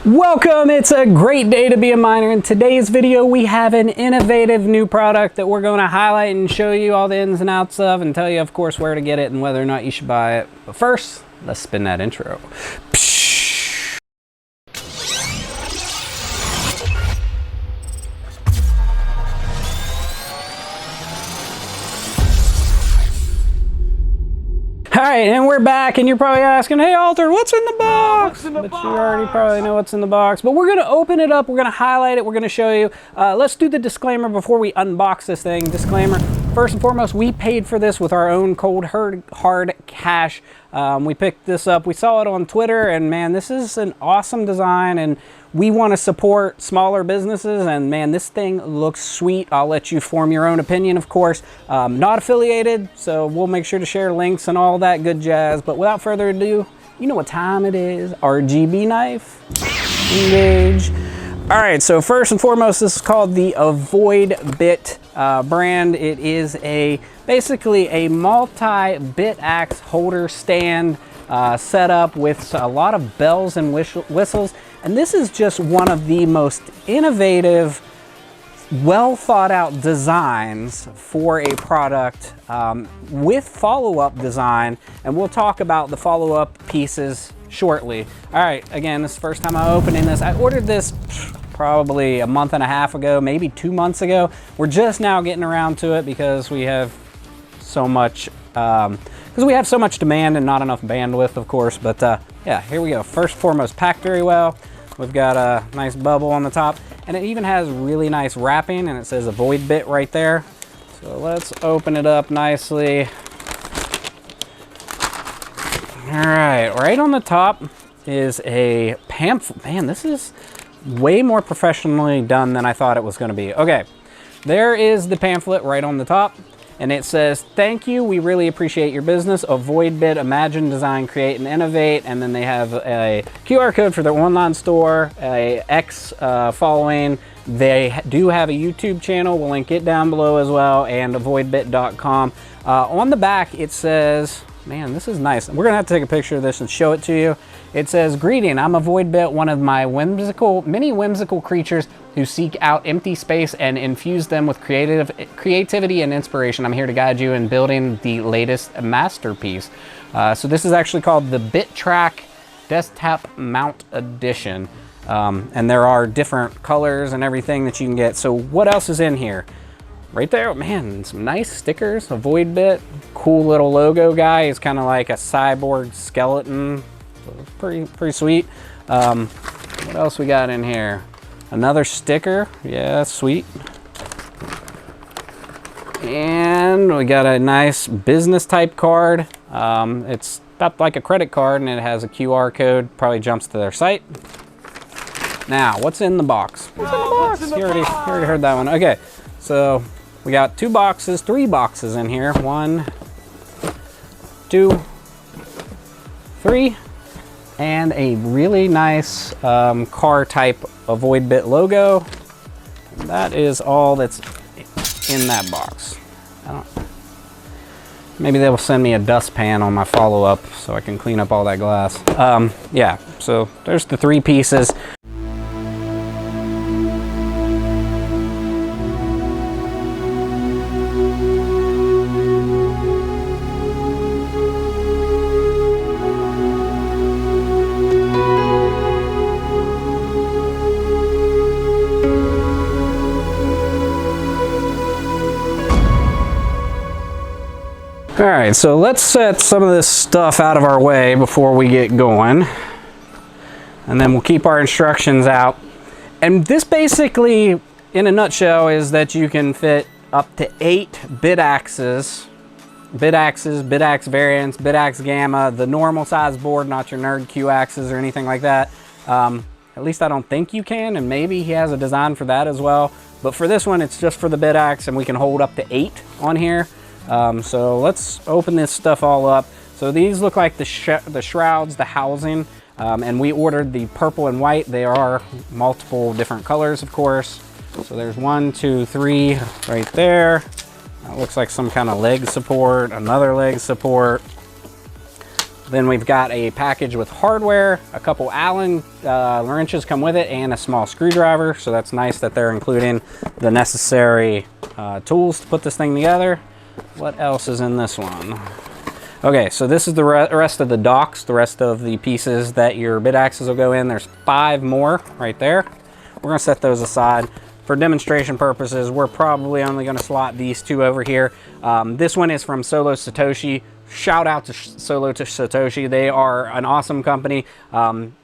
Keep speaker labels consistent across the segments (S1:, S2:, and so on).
S1: Welcome, it's a great day to be a miner. In today's video we have an innovative new product that we're going to highlight and show you all the ins and outs of and tell you of course where to get it and whether or not you should buy it. But first, let's spin that intro. Alright, and we're back, and you're probably asking, hey Altair, what's in the box? But you already probably know what's in the box. But we're going to open it up, we're going to highlight it, we're going to show you. Let's do the disclaimer before we unbox this thing. Disclaimer, first and foremost, we paid for this with our own cold hard cash. We picked this up, we saw it on Twitter, and man, this is an awesome design, and we want to support smaller businesses, and man, this thing looks sweet. I'll let you form your own opinion, of course. Not affiliated, so we'll make sure to share links and all that good jazz. But without further ado, you know what time it is. RGB knife, engage. All right, so first and foremost, this is called the Avoidbit brand. It is basically a multi-Bitaxe holder stand setup with a lot of bells and whistles. And this is just one of the most innovative, well thought out designs for a product with follow-up design. And we'll talk about the follow-up pieces shortly. All right, again, this is the first time I'm opening this. I ordered this probably a month and a half ago, maybe 2 months ago. We're just now getting around to it because we have so much, demand and not enough bandwidth, of course. But yeah, here we go. First and foremost, packed very well. We've got a nice bubble on the top, and it even has really nice wrapping, and it says Avoidbit right there. So let's open it up nicely. All right on the top is a pamphlet. Man, this is way more professionally done than I thought it was going to be. Okay, there is the pamphlet right on the top. And it says, thank you, we really appreciate your business. Avoidbit, imagine, design, create, and innovate. And then they have a QR code for their online store, a X following. They do have a YouTube channel. We'll link it down below as well, and avoidbit.com. On the back, it says, man, this is nice. We're gonna have to take a picture of this and show it to you. It says, greeting, I'm Avoidbit, one of my many whimsical creatures who seek out empty space and infuse them with creativity and inspiration. I'm here to guide you in building the latest masterpiece. So this is actually called the BitTrak Desktop Mount Edition. And there are different colors and everything that you can get. So what else is in here? Right there, man, some nice stickers, Avoidbit, cool little logo guy. He's kind of like a cyborg skeleton, pretty sweet. What else we got in here? Another sticker, yeah, sweet. And we got a nice business type card. It's about like a credit card, and it has a QR code, probably jumps to their site. Now, what's in the box? What's in the box? You already heard that one. Okay, so we got three boxes in here. 1, 2, 3, and a really nice car type Avoidbit logo. And that is all that's in that box. Maybe they will send me a dustpan on my follow-up so I can clean up all that glass. Yeah, so there's the 3 pieces. All right, so let's set some of this stuff out of our way before we get going. And then we'll keep our instructions out. And this basically, in a nutshell, is that you can fit up to 8 Bitaxes, Bitaxe variants, Bitaxe Gamma, the normal size board, not your NerdQaxes or anything like that. At least I don't think you can, and maybe he has a design for that as well. But for this one, it's just for the Bitaxe, and we can hold up to 8 on here. So let's open this stuff all up. So these look like the shrouds, the housing, and we ordered the purple and white. They are multiple different colors, of course. So there's 1, 2, 3 right there. That looks like some kind of leg support, another leg support. Then we've got a package with hardware, a couple Allen wrenches come with it, and a small screwdriver. So that's nice that they're including the necessary tools to put this thing together. What else is in this one? Okay, so this is the rest of the docks, the rest of the pieces that your Bitaxes will go in. There's 5 more right there. We're gonna set those aside. For demonstration purposes, we're probably only gonna slot these 2 over here. This one is from SoloSatoshi. Shout out to SoloSatoshi. They are an awesome company.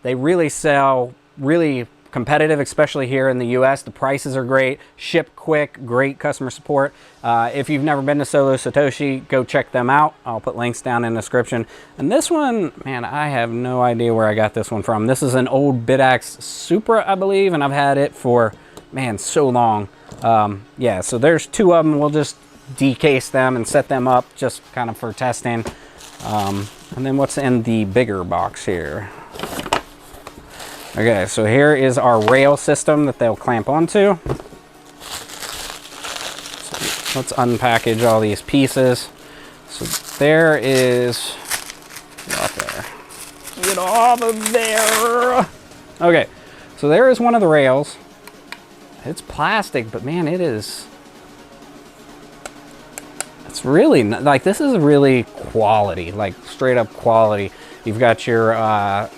S1: They really sell really competitive, especially here in the US. The prices are great, ship quick, great customer support. If you've never been to SoloSatoshi, go check them out. I'll put links down in the description. And this one, man, I have no idea where I got this one from. This is an old Bitaxe Supra, I believe, and I've had it for, man, so long. Yeah, so there's 2 of them. We'll just decase them and set them up just kind of for testing. And then what's in the bigger box here? Okay, so here is our rail system that they'll clamp onto. So let's unpackage all these pieces. So there is, get off there. Get off of there. Okay, so there is one of the rails. It's plastic, but man, it's really, like, this is really quality, like straight up quality. You've got your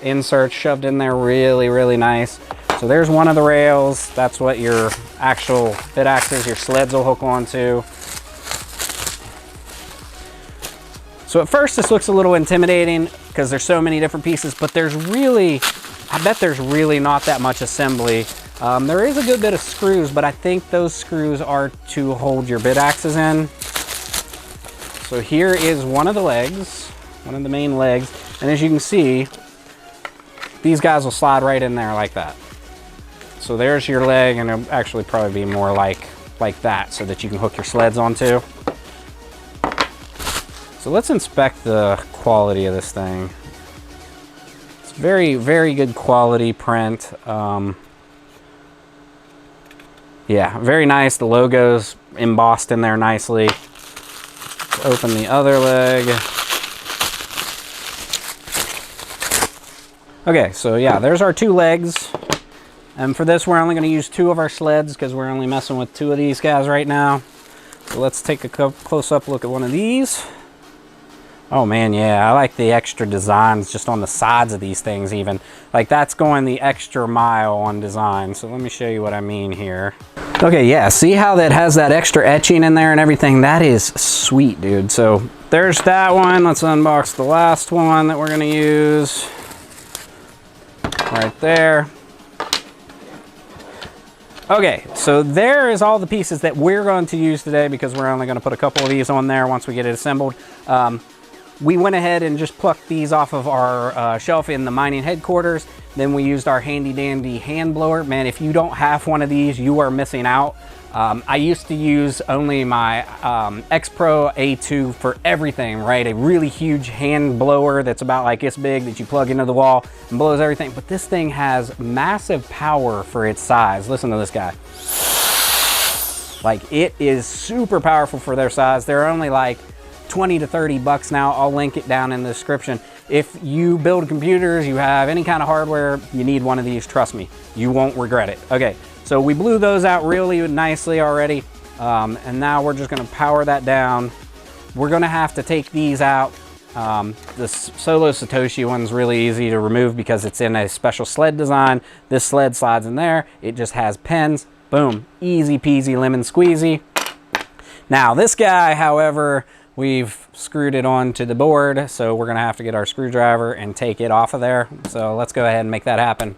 S1: inserts shoved in there, really, really nice. So there's one of the rails. That's what your actual Bitaxes, your sleds will hook onto. So at first this looks a little intimidating because there's so many different pieces, but there's really, I bet there's really not that much assembly. There is a good bit of screws, but I think those screws are to hold your Bitaxes in. So here is one of the legs, one of the main legs. And as you can see, these guys will slide right in there like that. So there's your leg, and it'll actually probably be more like that so that you can hook your sleds onto. So let's inspect the quality of this thing. It's very, very good quality print. Yeah, very nice. The logo's embossed in there nicely. Let's open the other leg. Okay, so yeah, there's our 2 legs. And for this, we're only going to use 2 of our sleds because we're only messing with 2 of these guys right now. So let's take a close-up look at one of these. Oh man, yeah, I like the extra designs just on the sides of these things even. Like, that's going the extra mile on design. So let me show you what I mean here. Okay, yeah, see how that has that extra etching in there and everything? That is sweet, dude. So there's that one. Let's unbox the last one that we're gonna use. Right there. Okay, so there is all the pieces that we're going to use today because we're only gonna put a couple of these on there once we get it assembled. We went ahead and just plucked these off of our shelf in the mining headquarters. Then we used our handy dandy hand blower. Man, if you don't have one of these, you are missing out. I used to use only my X-Pro A2 for everything, right? A really huge hand blower that's about like this big that you plug into the wall and blows everything. But this thing has massive power for its size. Listen to this guy. Like, it is super powerful for their size. They're only like 20 to 30 bucks now. I'll link it down in the description. If you build computers, you have any kind of hardware, you need one of these, trust me, you won't regret it. Okay, so we blew those out really nicely already. And now we're just gonna power that down. We're gonna have to take these out. The SoloSatoshi one's really easy to remove because it's in a special sled design. This sled slides in there. It just has pins. Boom, easy peasy lemon squeezy. Now this guy, however, we've screwed it onto the board, so we're gonna have to get our screwdriver and take it off of there. So let's go ahead and make that happen.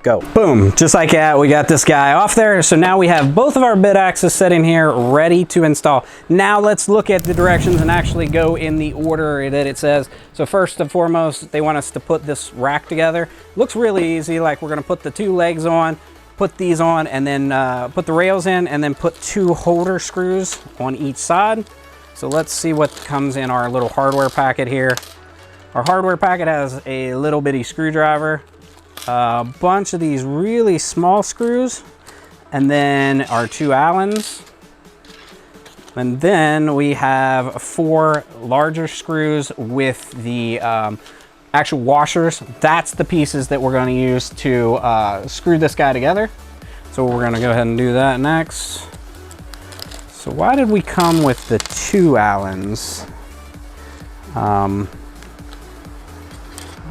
S1: Go. Boom, just like that, we got this guy off there. So now we have both of our Bitaxes sitting here ready to install. Now let's look at the directions and actually go in the order that it says. So first and foremost, they want us to put this rack together. Looks really easy, like we're gonna put the 2 legs on, put these on, and then put the rails in, and then put 2 holder screws on each side. So let's see what comes in our little hardware packet here. Our hardware packet has a little bitty screwdriver, a bunch of these really small screws, and then our 2 Allens. And then we have 4 larger screws with the actual washers, that's the pieces that we're going to use to screw this guy together. So we're going to go ahead and do that next. So why did we come with the 2 Allens? Are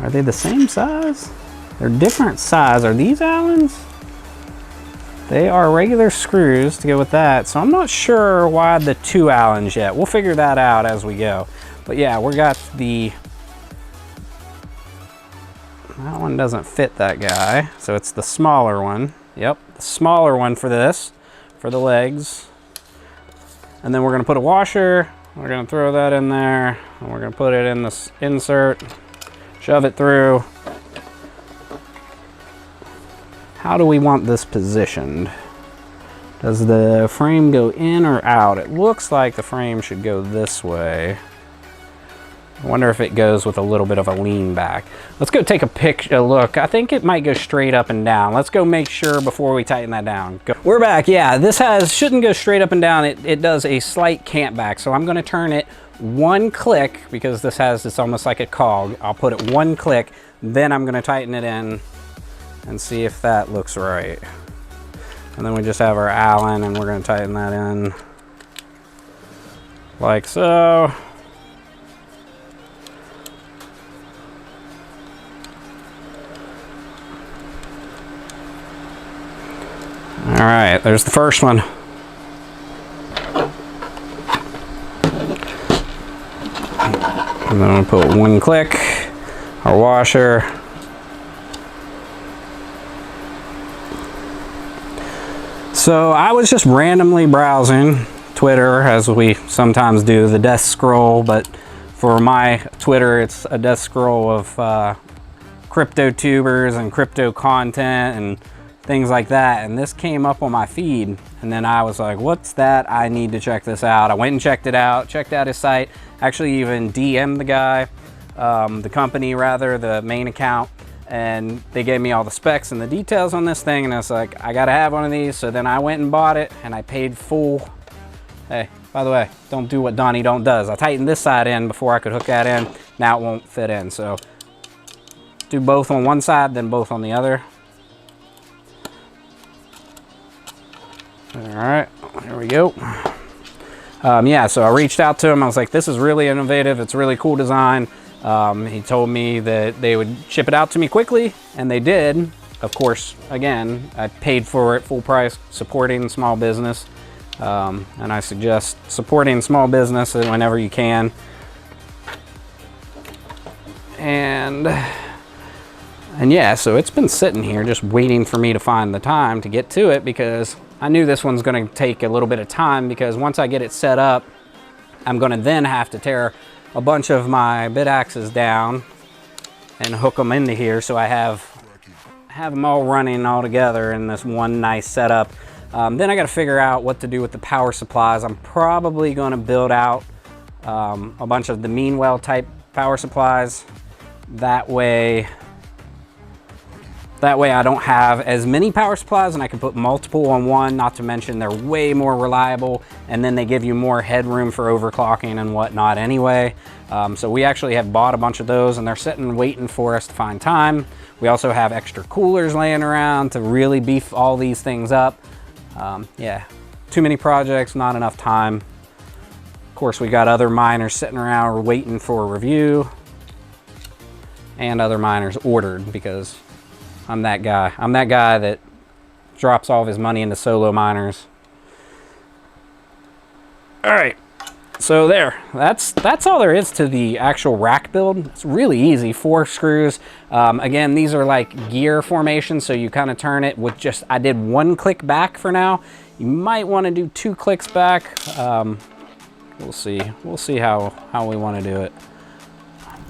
S1: they the same size? They're different size. Are these Allens? They are regular screws to go with that. So I'm not sure why the 2 Allens yet. We'll figure that out as we go. But yeah, we got the... That one doesn't fit that guy. So it's the smaller one. Yep, the smaller one for this, for the legs. And then we're gonna put a washer. We're gonna throw that in there. And we're gonna put it in this insert, shove it through. How do we want this positioned? Does the frame go in or out? It looks like the frame should go this way. I wonder if it goes with a little bit of a lean back. Let's go take a look. I think it might go straight up and down. Let's go make sure before we tighten that down. Go. We're back. Yeah, this shouldn't go straight up and down. It does a slight cant back. So I'm going to turn it 1 click because it's almost like a cog. I'll put it 1 click, then I'm going to tighten it in and see if that looks right. And then we just have our Allen and we're going to tighten that in like so. All right, there's the first one. And then I'm gonna put 1 click, our washer. So I was just randomly browsing Twitter, as we sometimes do, the death scroll, but for my Twitter, it's a death scroll of crypto tubers and crypto content and things like that, and this came up on my feed, and then I was like, what's that? I need to check this out. I went and checked it out, checked out his site, actually even DM'd the guy, the company rather, the main account, and they gave me all the specs and the details on this thing, and I was like, I gotta have one of these. So then I went and bought it, and I paid full. Hey, by the way, don't do what Donnie don't does. I tightened this side in before I could hook that in. Now it won't fit in, so do both on one side, then both on the other. All right, there we go. Yeah, so I reached out to him. I was like, this is really innovative. It's a really cool design. He told me that they would ship it out to me quickly, and they did. Of course, again, I paid for it full price, supporting small business. And I suggest supporting small business whenever you can. And yeah, so it's been sitting here just waiting for me to find the time to get to it, because I knew this one's going to take a little bit of time, because once I get it set up, I'm going to then have to tear a bunch of my Bitaxes down and hook them into here, so I have them all running all together in this one nice setup. Then I got to figure out what to do with the power supplies. I'm probably going to build out a bunch of the Meanwell type power supplies. That way I don't have as many power supplies, and I can put multiple on one, not to mention they're way more reliable, and then they give you more headroom for overclocking and whatnot anyway. So we actually have bought a bunch of those, and they're sitting waiting for us to find time. We also have extra coolers laying around to really beef all these things up. Yeah, too many projects, not enough time. Of course, we got other miners sitting around waiting for a review, and other miners ordered, because I'm that guy. I'm that guy that drops all of his money into solo miners. All right, so there. That's all there is to the actual rack build. It's really easy. 4 screws. Again, these are like gear formation, so you kind of turn it with just. I did 1 click back for now. You might want to do 2 clicks back. We'll see. We'll see how we want to do it.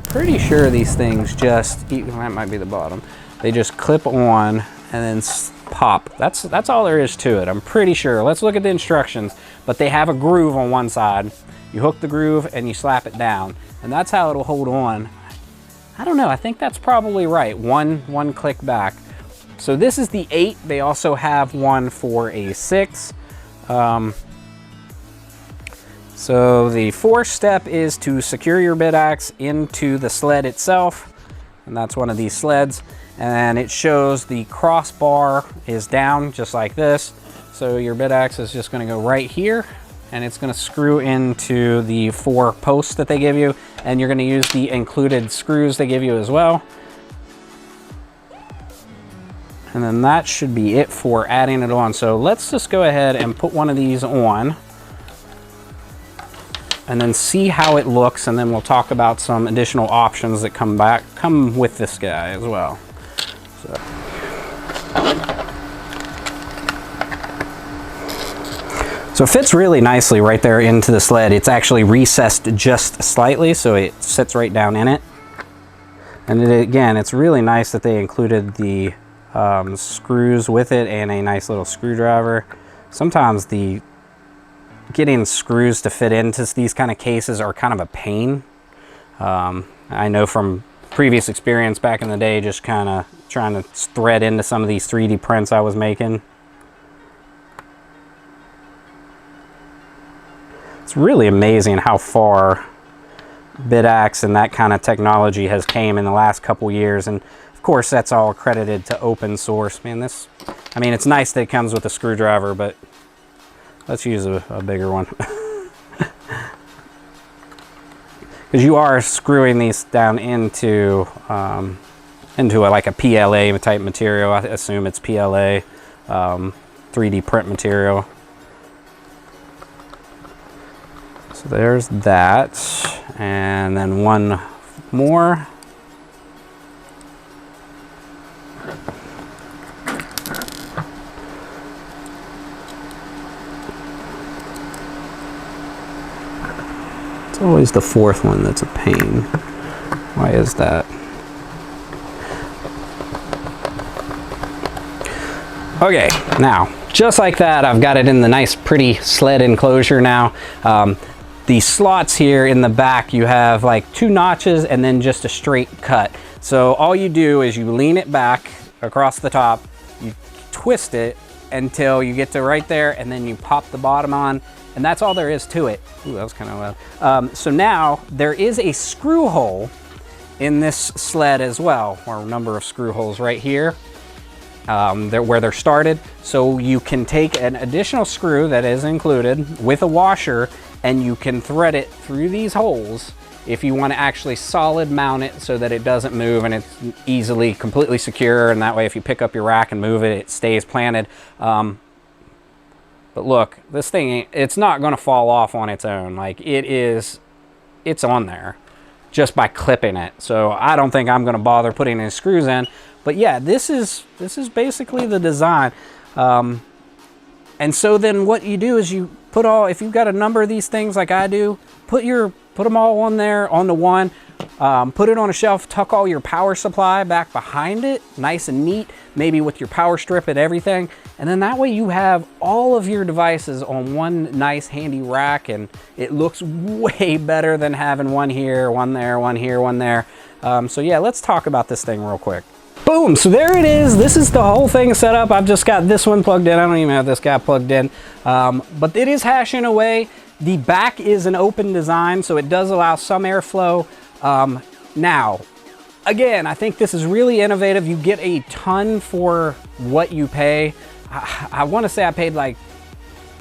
S1: Pretty sure these things just. That might be the bottom. They just clip on and then pop. That's all there is to it, I'm pretty sure. Let's look at the instructions. But they have a groove on one side. You hook the groove and you slap it down, and that's how it'll hold on. I don't know, I think that's probably right. One click back. So this is the 8. They also have one for a 6. So the 4th step is to secure your Bitaxe into the sled itself. and that's one of these sleds. And it shows the crossbar is down just like this. So your Bitaxe is just gonna go right here, and it's gonna screw into the 4 posts that they give you, and you're gonna use the included screws they give you as well. And then that should be it for adding it on. So let's just go ahead and put one of these on and then see how it looks, and then we'll talk about some additional options that come with this guy as well. So it fits really nicely right there into the sled. It's actually recessed just slightly, so it sits right down in it. And again, it's really nice that they included the screws with it and a nice little screwdriver. Sometimes getting screws to fit into these kind of cases are kind of a pain. I know from previous experience back in the day, just kind of trying to thread into some of these 3D prints I was making. It's really amazing how far Bitaxe and that kind of technology has came in the last couple years, and of course that's all credited to open source. Man, I mean, it's nice that it comes with a screwdriver, but let's use a bigger one. Because you are screwing these down into like a PLA type material. I assume it's PLA, 3D print material. So there's that, and then one more. It's always the 4th one that's a pain. Why is that? Okay, now, just like that, I've got it in the nice pretty sled enclosure now. The slots here in the back, you have like 2 notches and then just a straight cut. So all you do is you lean it back across the top, you twist it until you get to right there, and then you pop the bottom on, and that's all there is to it. Ooh, that was kind of loud. So now there is a screw hole in this sled as well, or a number of screw holes right here. Where they're started. So you can take an additional screw that is included with a washer, and you can thread it through these holes if you want to actually solid mount it so that it doesn't move and it's easily completely secure, and that way if you pick up your rack and move it, it stays planted. But look, this thing, it's not going to fall off on its own. Like, it's on there just by clipping it. So I don't think I'm going to bother putting any screws in. But yeah, this is basically the design. And so then what you do is you put if you've got a number of these things like I do, put them all on there on the one, put it on a shelf, tuck all your power supply back behind it, nice and neat, maybe with your power strip and everything. And then that way you have all of your devices on one nice handy rack, and it looks way better than having one here, one there, one here, one there. So yeah, let's talk about this thing real quick. Boom, so there it is. This is the whole thing set up. I've just got this one plugged in. I don't even have this guy plugged in, but it is hashing away. The back is an open design, so it does allow some airflow. Now, again, I think this is really innovative. You get a ton for what you pay. I want to say I paid like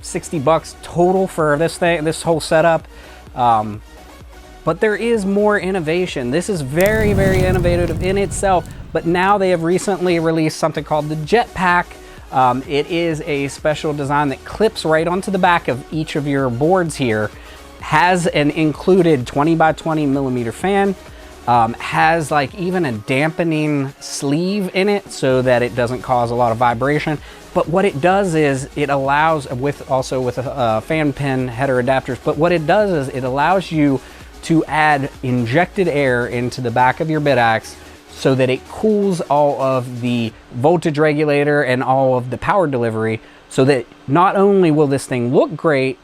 S1: 60 bucks total for this thing, this whole setup. But there is more innovation. This is very, very innovative in itself. But now they have recently released something called the Jetpack. It is a special design that clips right onto the back of each of your boards here. Has an included 20 by 20 millimeter fan. Has like even a dampening sleeve in it so that it doesn't cause a lot of vibration. But what it does is it allows, also with a fan pin header adapters, but what it does is it allows you to add injected air into the back of your Bitaxe so that it cools all of the voltage regulator and all of the power delivery, so that not only will this thing look great,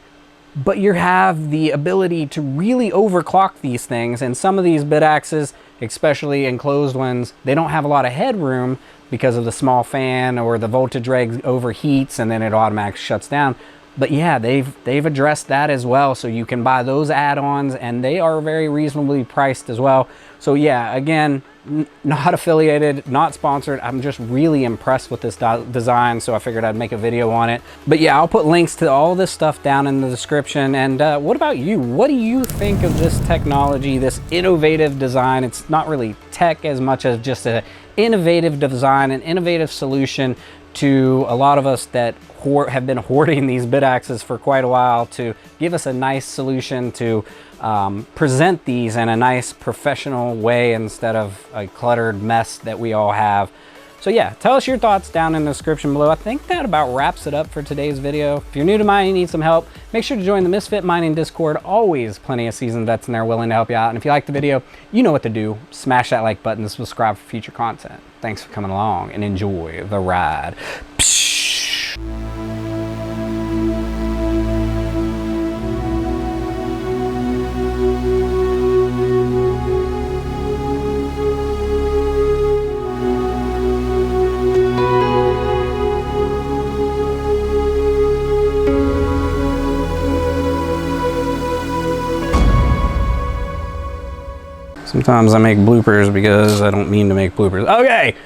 S1: but you have the ability to really overclock these things. And some of these Bitaxes, especially enclosed ones, they don't have a lot of headroom because of the small fan, or the voltage reg overheats and then it automatically shuts down. But yeah, they've addressed that as well, so you can buy those add-ons, and they are very reasonably priced as well. So yeah, again, Not affiliated, not sponsored. I'm just really impressed with this design, so I figured I'd make a video on it. But yeah, I'll put links to all this stuff down in the description. And what about you? What do you think of this technology, this innovative design? It's not really tech as much as just an innovative design, an innovative solution to a lot of us that have been hoarding these Bitaxes for quite a while, to give us a nice solution to present these in a nice professional way instead of a cluttered mess that we all have. So yeah, tell us your thoughts down in the description below. I think that about wraps it up for today's video. If you're new to mining and need some help, make sure to join the Misfit Mining Discord. Always plenty of seasoned vets in there willing to help you out. And if you like the video, you know what to do. Smash that like button to subscribe for future content. Thanks for coming along and enjoy the ride. Sometimes I make bloopers because I don't mean to make bloopers. Okay,